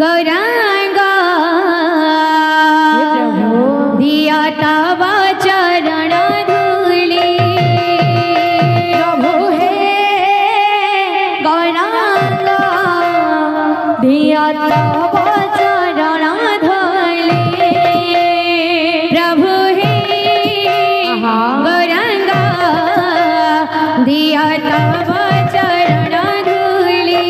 गौरांग दिया तव चरण धूली प्रभु हे गौरांग दिया तव चरण धूली प्रभु हे गौरांग दिया तव चरण धूली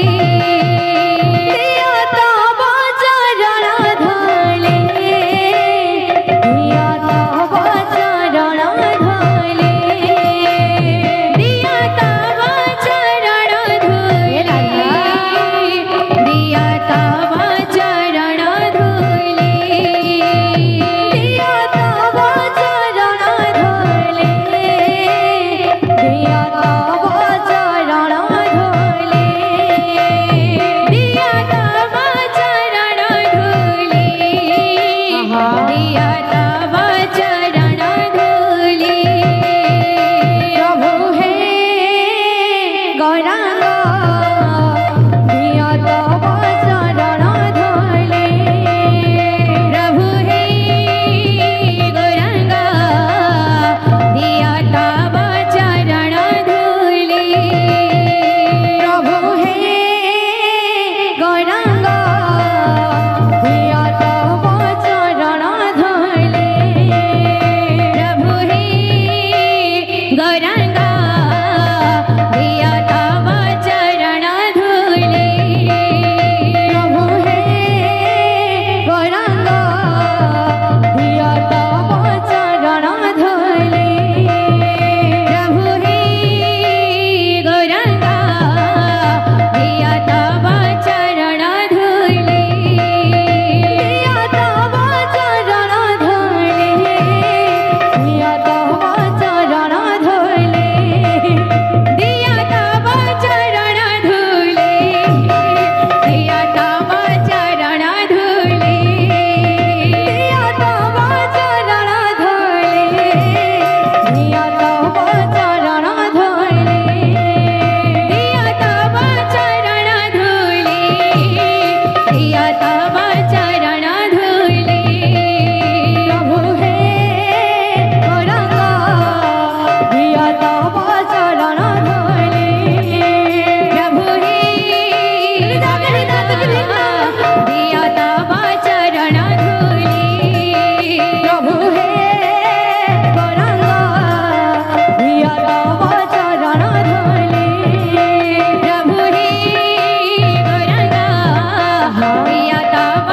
तव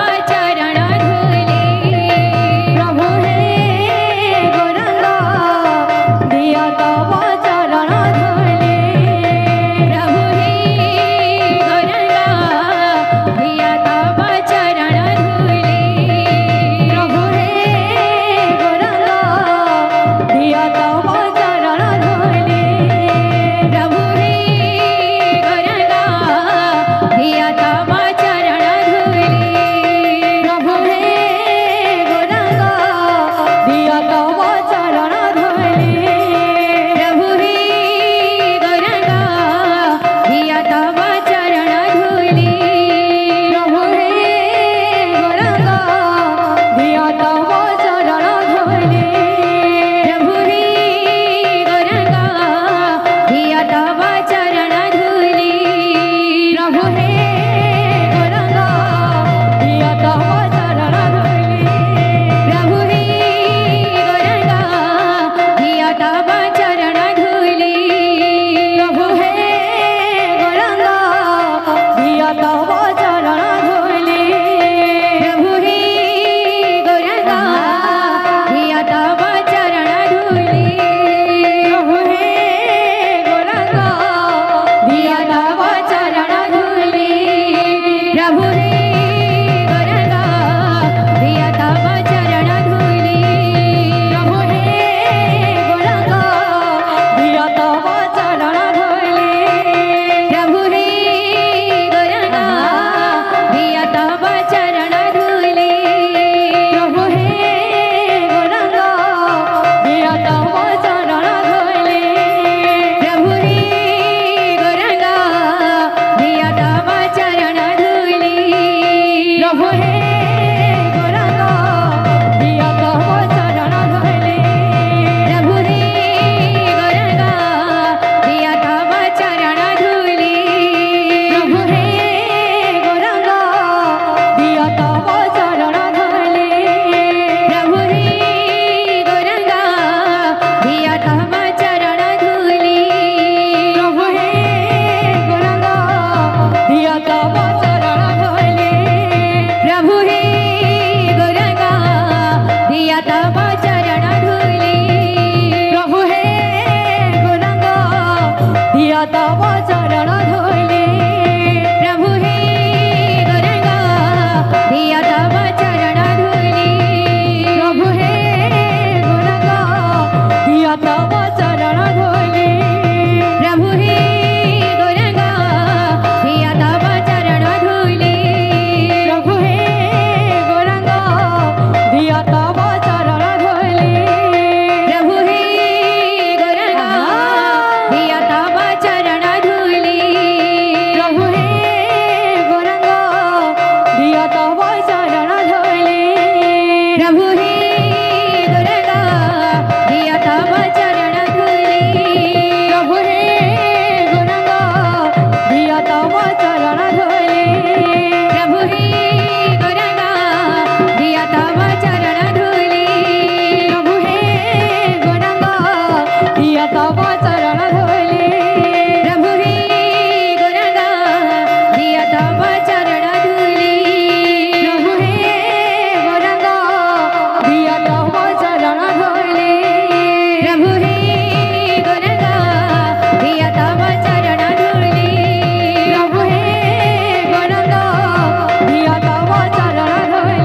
चरण धूली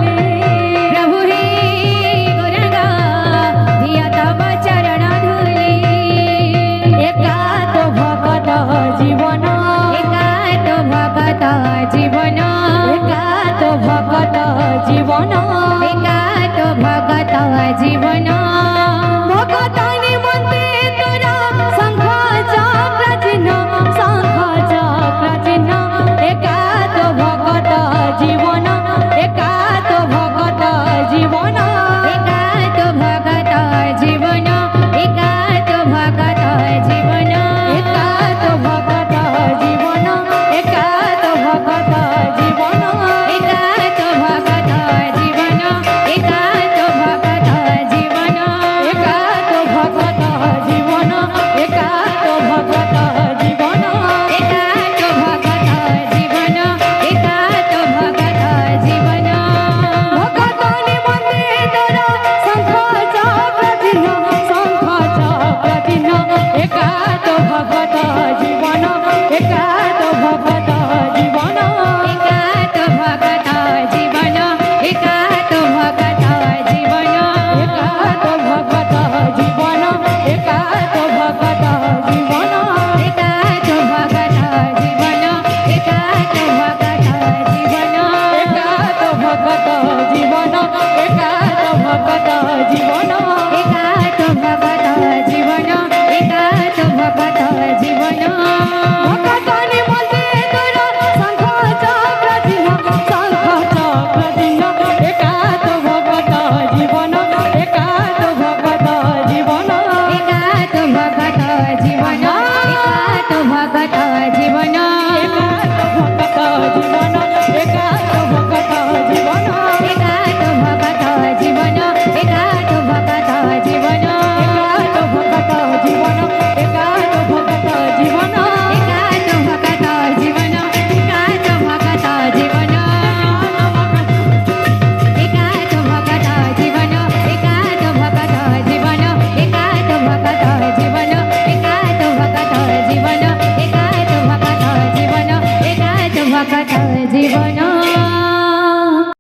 प्रभु हे गौरांगा धिया तव चरण धूली एकात भगत जीवन एकात भगत जीवन एकात भगत जीवन एकात भगत जीवन भगत निमंते तोरा शंख चक्र चिन्ह शंख चक्र चिन्ह एकात भगत जीवन एकात भगत जीवन एकात भगत जीवन एकात भगत जीवन एकात भगत जीवन एकात भगत जीवन एकात भगत जीवन एकात भगत जीवन एकात भगत जीवन एकात भगत जीवन एकात भगत जीवन एकात भगत जीवन भगत निमंते तोरा शंख चक्र चिन्ह शंख चक्र चिन्ह एकात भगत जीवन एकात भगत जीवन एकात भगत जीवन एकात भगत जीवन एकात भगत जीवन एकात भगत जीवन एकात भगत जीवन एकात भगत जीवन एकात भगत जीवन एकात भगत जीवन एकात भगत जीवन एकात भगत जीवन भगत निमंते तोरा शंख चक्र चिन्ह शंख चक्र चिन्ह